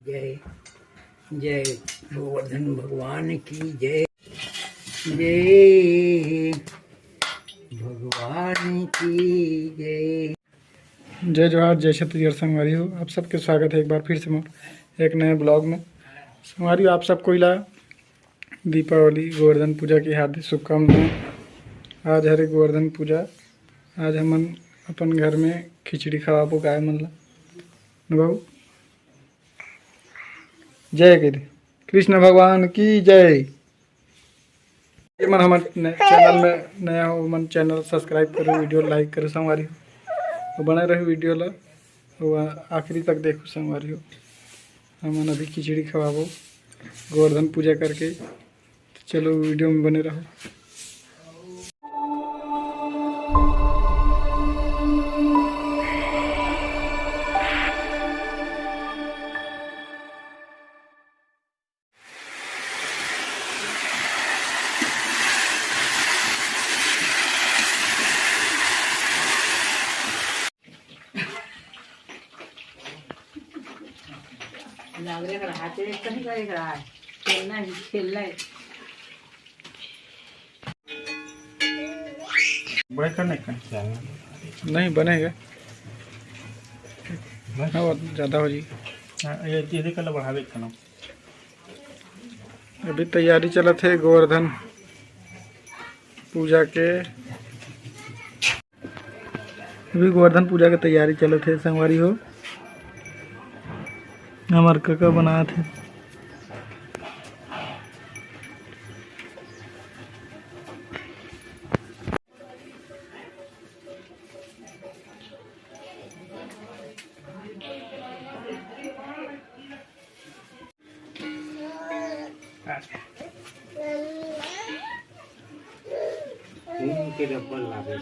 जय जय गोवर्धन भगवान की जय। जय भगवान की जय। जय जोहार, जय छत्तीसगढ़ संगवारी हो। आप सबके स्वागत है एक बार फिर से एक नए ब्लॉग में। संगवारी हो, आप सबको इला दीपावली गोवर्धन पूजा की हार्दिक शुभकामनाएं। आज हरे गोवर्धन पूजा। आज हमन अपन घर में खिचड़ी खवाबो गाय मन ला न बाबू। जय गिरी कृष्ण भगवान की जय। ये मन हमारे चैनल में नया हो, मन चैनल सब्सक्राइब करो, वीडियो लाइक करो संगवारी हो, तो बने रहे वीडियो ला आखिरी तक देखो संगवारी हो। हमन अभी खिचड़ी खवाबो गोवर्धन पूजा करके, तो चलो वीडियो में बने रहो। लागले रहा ते कहीं करे रहा है, खेलना ही खेलना है। बड़े करने का नहीं बनेगा, हाँ ज़्यादा हो जी। ये चीज़ें कल बढ़ावे का अभी तैयारी चलत है गोवर्धन पूजा के। अभी गोवर्धन पूजा के तैयारी चलत है संगवारी हो। हमार काका बनाए थे। के डब्बल लागे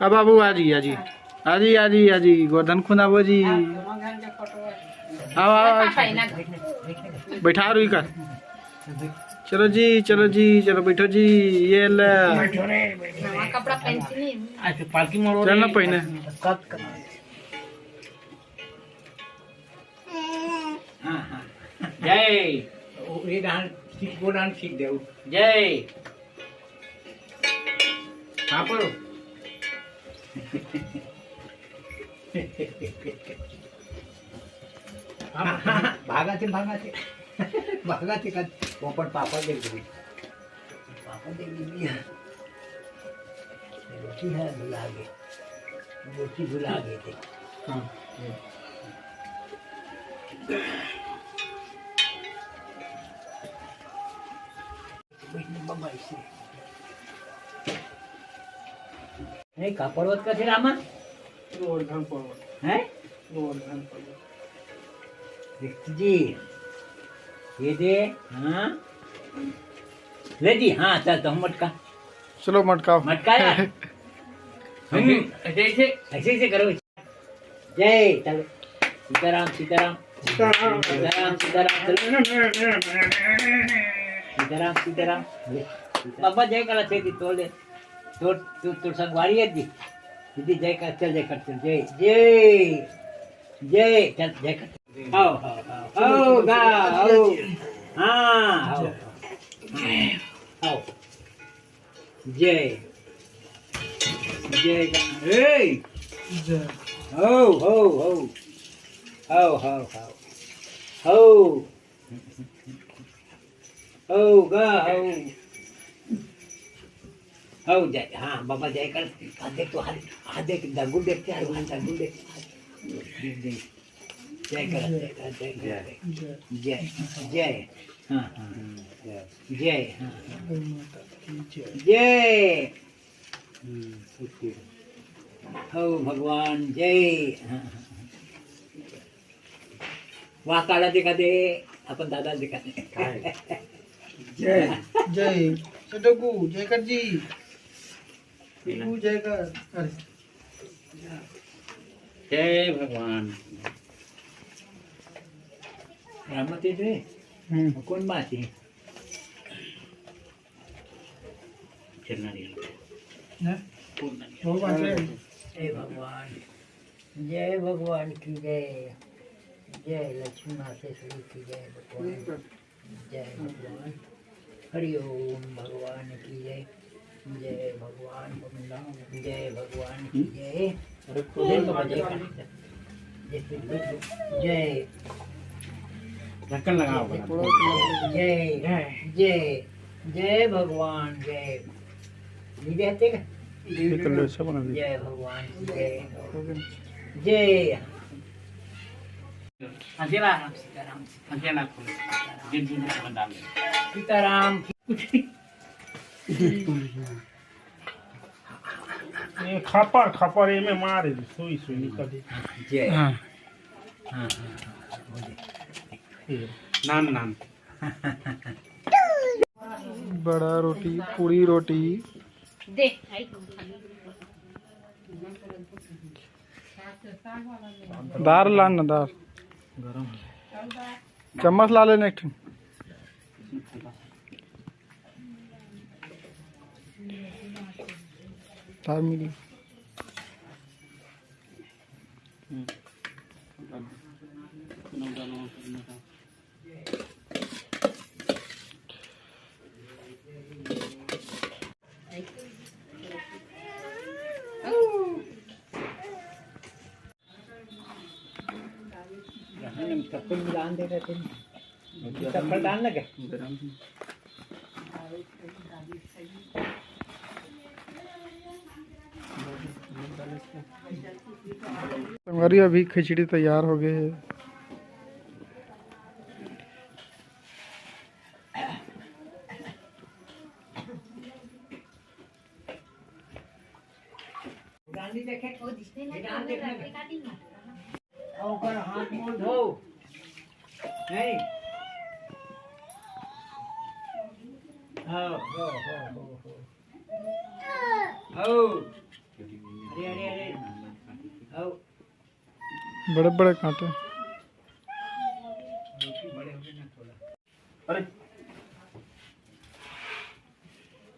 अब बाबू आजी आजी आजी आजी आजी गोवर्धन खुनाबो जी। आओ आओ बैठा रुई कर। चलो जी चलो जी चलो बैठो जी। ये ले कपड़ा पहनती नहीं पालकी मोड़ चल ना पहने। जय ये डांस सीख, वो डांस सीख दे। जय हाँ पर भागा थे भागा थे का वो पर पापा दे दे, पापा दे दिया। रोटी है भुला गए, रोटी भुला गए थे। हाँ नहीं का पर्वत का थे रामा, गोवर्धन पर्वत है गोवर्धन पर्वत। दीप्ति जी ये दे। हाँ ले जी। हाँ चल तो हम मटका चलो मटकाओ मटका यार। ऐसे ऐसे ऐसे करो। जय चलो सीताराम सीताराम सीताराम सीताराम सीताराम सीताराम। बाबा जय करा थे तोड़ दे, तोड़ तू तोड़ संगवारी है जी। दीदी जय कर, चल जय कर, चल जय जय जय चल जय कर। आओ आओ आओ गा आओ। हाँ आओ आओ जय जय गा। हे हो हो हो हो हो हो हो हो गा हो हो जय। हाँ बाबा जय कर। हाथ देख तो हाथ देख, दंगुल देखते हैं, दंगुल देखते जय कर, जय कर, जय कर, जय जय। हाँ हाँ जय हाँ जय हो भगवान जय। हाँ वहाँ काला दिखा दे, अपन दादा दिखा दे। जय जय सटकू जय कर जी। जय कर। अरे जय भगवान रामती रे कौन बात है। भगवान से जय भगवान, जय भगवान की जय, जय लक्ष्मी मातेश्वरी की जय भगवान, जय भगवान, हरि ओम भगवान की जय, जय भगवान, जय भगवान की जय, जय ढक्कन लगाओ जय जय जय भगवान, जय देते का जय भगवान की जय, जय अंजेला सीताराम अंजेला खोल जिन जिन में डाल दे सीताराम ये खापर खापर ये में मारे सुई सुई निकल जय हाँ नान नान बड़ा रोटी पूरी रोटी दार लाना दार चम्मच ला लेना एक ठन। दार मिली थप्पड़ में डाल दे रहे थे, थप्पड़ डाल लगे संगवारी अभी खिचड़ी तैयार हो गए है। गांधी देखे गांधी देखने और हाथ मुंह धो नहीं हो अरे अरे अरे हो बड़े बड़े कांटे बड़े हो गए ना थोड़ा अरे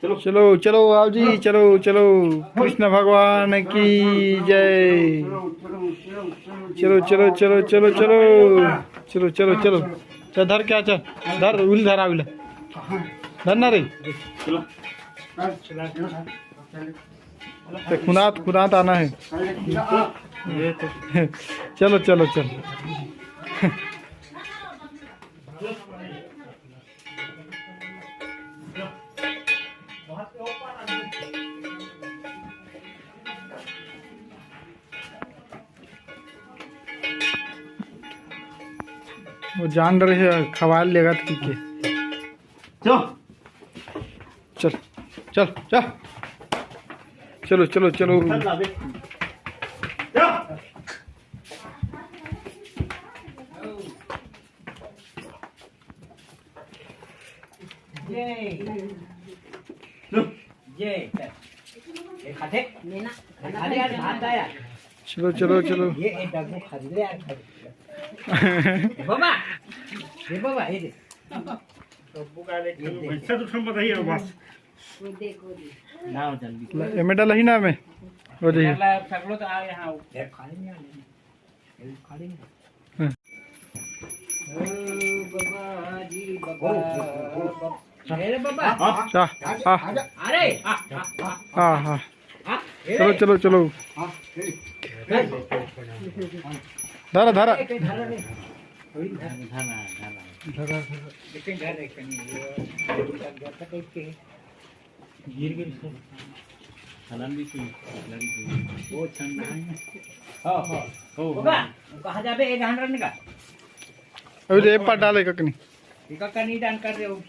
चलो चलो आओ जी चलो चलो कृष्ण भगवान की जय। चलो चलो चलो चलो चलो चलो चलो चलो चल धर क्या चल धर उल धर आविला धर ना रे खुनात खुनात आना है ये तो चलो चलो चलो वो जान रहे है खवाल लेगा तो के चल चल चल चलो चलो चलो जय जय ये खाते लेना खाते यार भात आया चलो चलो चलो ये डब्बू खरीद ले यार बाबा ये बाबा ये दे डब्बू का ले पैसा तो हम बताइए बस नाव जल्दी एमेटा लही ना में हो जाइए सगलो तो आ यहाँ ये खाली नहीं आले ये खाली नहीं ओ बाबा जी बाबा अरे बाबा चा हाँ अरे हाँ हाँ चलो चलो चलो धरा धरा गिर गिर हलन भी सुन वो ठंडा है हाँ हाँ बाबा कहाँ जाबे एक हंड्रेड का अभी तो एक पार डाले ककनी इका का नहीं दान कर रहे हो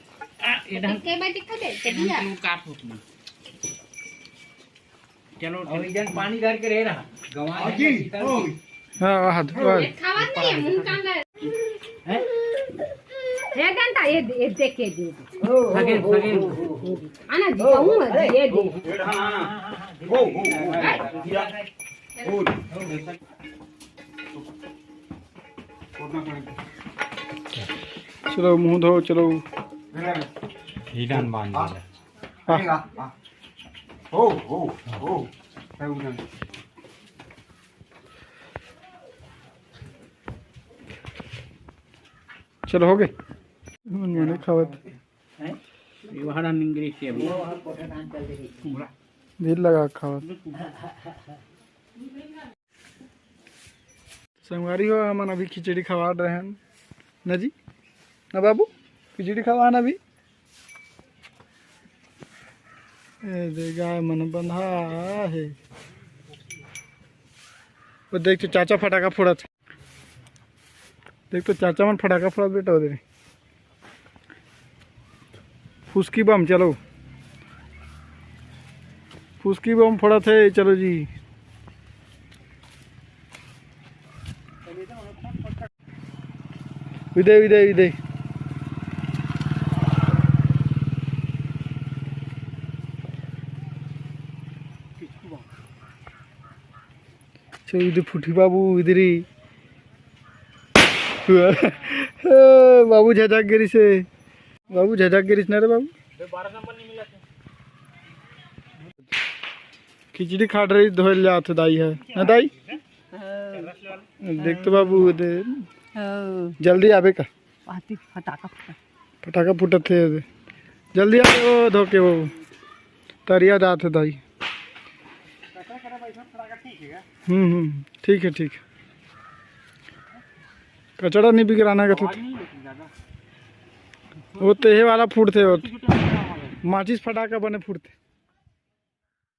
चलो और इधर पानी भर के रह रहा गंवा हाँ हाथ एक घंटा ये देख के दे फगे फगे आना दिखाऊं ये दे चलो मुंह धो चलो हिडान बांध हाँ हो हो हो है चलो हो गए मैंने खावत हैं? वहां इंग्लिश है वो हम कोठा नाम चल रही दिल लगा खावत संगवारी हो हम अभी खिचड़ी खवा रहे हैं ना जी ना बाबू खिचड़ी खवाना अभी गाय मन बंधा है वो देख तो चाचा फटाका फोड़ा था देख तो चाचा मन फटाका फोड़ा बेटा उधर फुसकी बम चलो फुसकी बम फोड़ा थे चलो जी विदय विदय विदय इधर फुटी बाबू इधर ही बाबू झटक गिरी से बाबू झटक गिरी ना रे बाबू 12 नंबर नहीं मिला खिचड़ी खा रही धोल जाते दाई है ना दाई देख तो बाबू जल्दी आवे का फटाका फुटत थे जल्दी आ वो धोके वो तरिया जाते दाई ठीक है कचड़ा नहीं बिगड़ाना का तो वो तेहे वाला फूटते माचिस फटाका बने फूटते